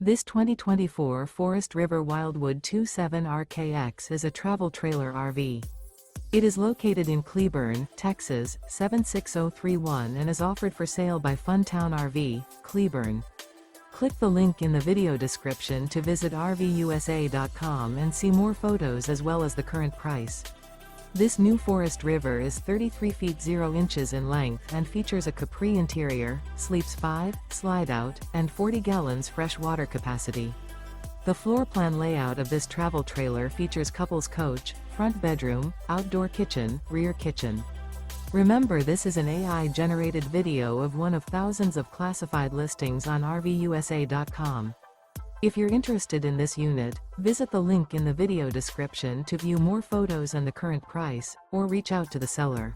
This 2024 Forest River Wildwood 27RKX is a travel trailer RV. It is located in Cleburne, Texas, 76031 and is offered for sale by Funtown RV, Cleburne. Click the link in the video description to visit RVUSA.com and see more photos as well as the current price. This new Forest River is 33 feet 0 inches in length and features a CAPRI interior, sleeps 5, slide-out, and 40 gallons fresh water capacity. The floor plan layout of this travel trailer features couples coach, front bedroom, outdoor kitchen, rear kitchen. Remember, this is an AI-generated video of one of thousands of classified listings on RVUSA.com. If you're interested in this unit, visit the link in the video description to view more photos and the current price, or reach out to the seller.